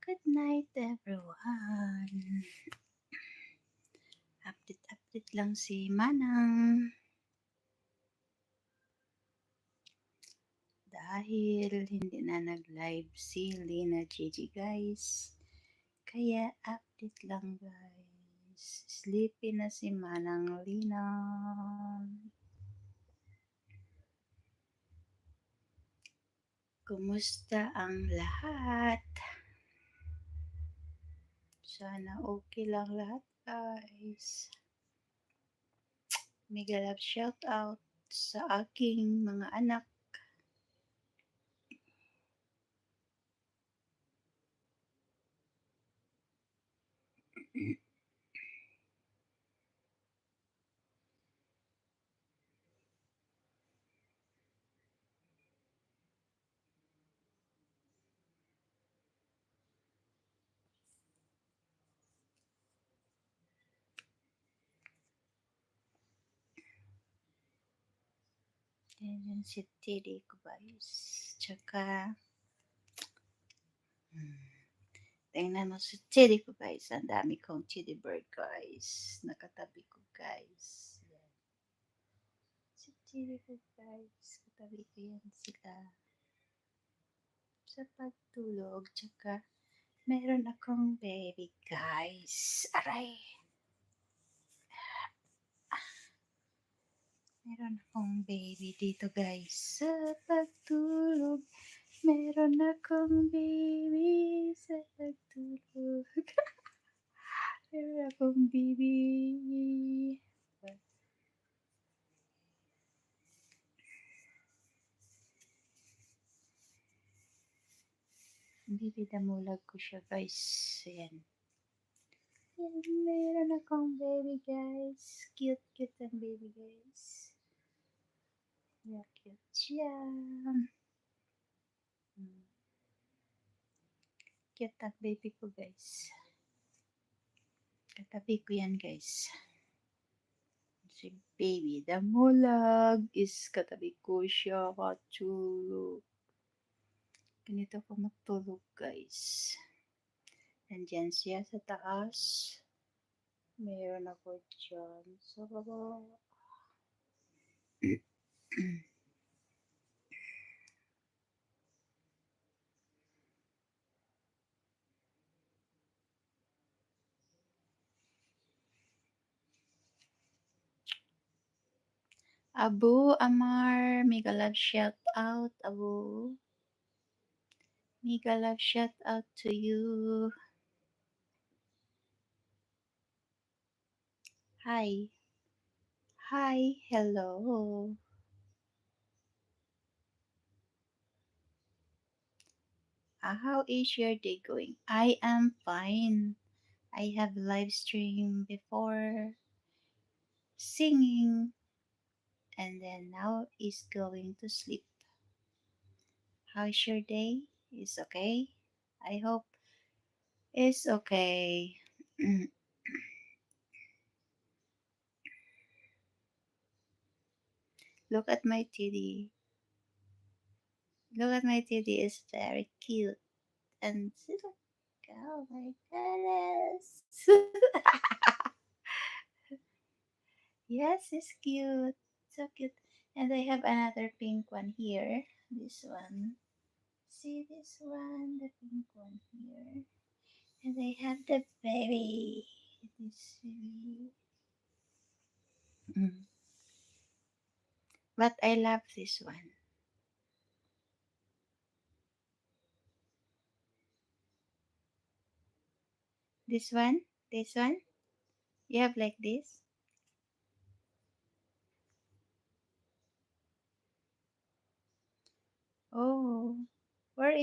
Good night, everyone. Update lang si Manang. Dahil hindi na nag-live si Lina Gigi, guys. Kaya update lang, guys. Sleepy na si Manang Lina. Kumusta ang lahat? Sana okay lang lahat, guys. Mega love shout out sa aking mga anak. Yan si Teddy ko, guys. Tsaka, tingnan mo si Teddy ko, guys. Ang dami kong Teddy bird, guys. Nakatabi ko, guys. Yan. Si Teddy ko, guys. Katabi ko yan sila. Sa pagtulog. Tsaka, meron akong baby, guys. Aray. Meron akong baby dito, guys. Sa pagtulog. Meron akong baby sa pagtulog. Meron akong baby. Baby damulag ko siya, guys. Ayan. Meron akong baby, guys. Cute ang baby, guys. Yeah, cute siya. Cute ang baby ko, guys. Katabi ko yan, guys. Si baby damulag is katabi ko siya katulog. Ganito ko matulog, guys. Nandyan siya sa taas. Meron ako dyan sa baba. Abu Amar, mega love shout out, Abu. Mega love shout out to you. Hi. Hi, hello. How is your day going? I am fine. I have live stream before singing and then now is going to sleep. How's your day? Is okay? I hope it's okay. Look at my titty. Look at my titty. It's very cute. And look, oh my goodness. Yes, it's cute. So cute. And I have another pink one here. This one. See this one? The pink one here. And I have the baby. This baby. Mm. But I love this one. This one? This one? You have like this? Oh, where